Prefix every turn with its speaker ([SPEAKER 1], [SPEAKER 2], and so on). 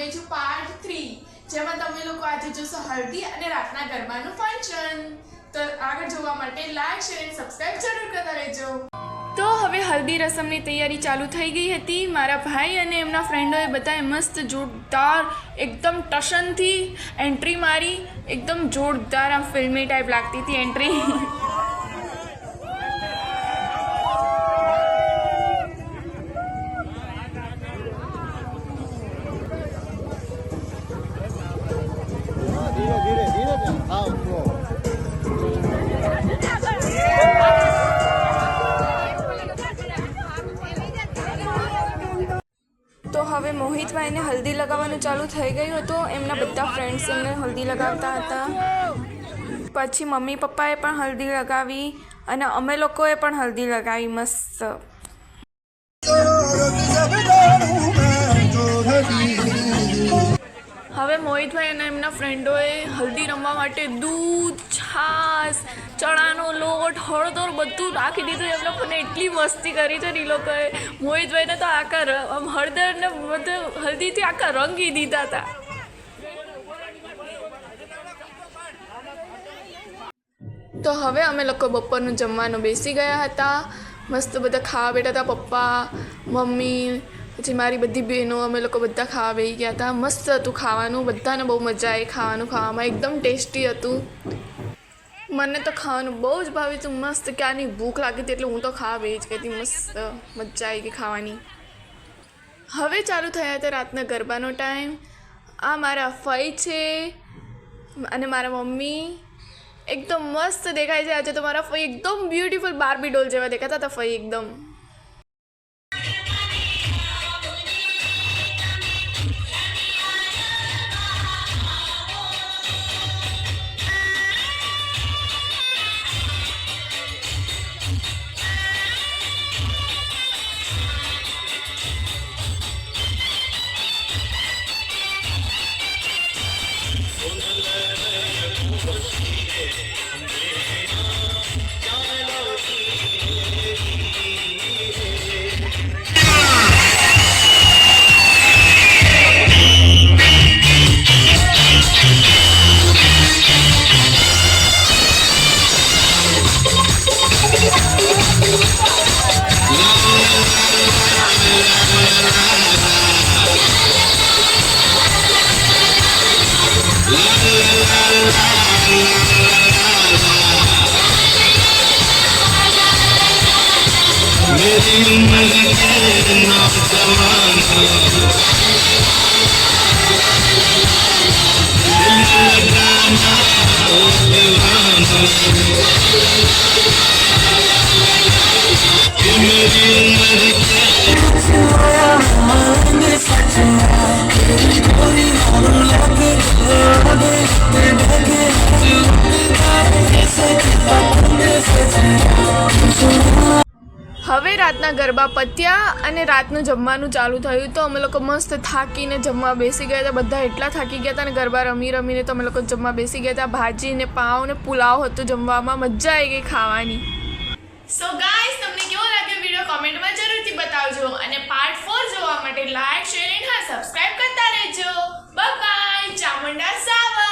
[SPEAKER 1] ગઈ છું પાર્ટ 3, જેમાં તમે લોકો આજે જોશો હલ્દી અને રાતના ગરબાનું ફંક્શન. તો આગળ જોવા માટે લાઈક શેર અને સબસ્ક્રાઇબ જરૂર કરતા રહેજો. તો હવે હલ્દી રસમની તૈયારી ચાલુ થઈ ગઈ હતી. મારા ભાઈ અને એમના ફ્રેન્ડોએ બધાએ મસ્ત જોરદાર એકદમ ટશનથી એન્ટ્રી મારી. એકદમ જોરદાર આમ ફિલ્મી ટાઈપ લાગતી હતી એન્ટ્રી. તો હવે મોહિતભાઈને હલ્દી લગાવવાનું ચાલુ થઈ ગયું હતું. એમના બધા ફ્રેન્ડ્સ એમને હલ્દી લગાવતા હતા. પછી મમ્મી પપ્પાએ પણ હલ્દી લગાવી અને અમે લોકોએ પણ હલ્દી લગાવી મસ્ત. હવે મોહિતભાઈ અને એમના ફ્રેન્ડોએ હલ્દી રમવા માટે દૂધ, છાશ, ચણાનો લોટ, હળદર બધું નાખી દીધું. એમ લોકોને એટલી મસ્તી કરી છે ને એ લોકોએ. મોહિતભાઈને તો આખા હળદર ને બધું હલ્દીથી આખા રંગી દીધા હતા. તો હવે અમે લોકો બપોરનું જમવાનું બેસી ગયા હતા. મસ્ત બધા ખાવા બેઠા હતા. પપ્પા, મમ્મી, પછી મારી બધી બહેનો, અમે લોકો બધા ખાવા બેસી ગયા હતા. મસ્ત હતું ખાવાનું. બધાને બહુ મજા આવી ખાવાનું ખાવામાં. એકદમ ટેસ્ટી હતું. મને તો ખાવાનું બહુ જ ભાવ્યું હતું. મસ્ત ક્યાંની ભૂખ લાગી હતી એટલે હું તો ખાવા બેસી જ ગઈ હતી. મસ્ત મજા આવી ગઈ ખાવાની. હવે ચાલુ થયા હતા રાતના ગરબાનો ટાઈમ. આ મારા ફઈ છે અને મારા મમ્મી. એકદમ મસ્ત દેખાય છે આજે તો મારા ફઈ. એકદમ બ્યુટીફુલ બાર્બી ડોલ જેવા દેખાતા હતા ફઈ એકદમ. હવે રાતના ગરબા પત્યા અને રાતનું જમવાનું ચાલુ થયું. તો અમે લોકો મસ્ત થાકીને જમવા બેસી ગયા હતા. બધા એટલા થાકી ગયા હતા ને ગરબા રમી રમીને. તો અમે લોકો જમવા બેસી ગયા હતા. ભાજી ને પાવ ને પુલાવ હતું જમવામાં. મજા આવી ગઈ ખાવાની. સો ગાઈસ, તમને કેવો લાગ્યો વિડીયો કોમેન્ટમાં જરૂરથી બતાવજો. અને પાર્ટ 4 જોવા માટે લાઈક શેર અને સબસ્ક્રાઇબ કરતા રહેજો. Bye bye. ચામુંડા સાવર.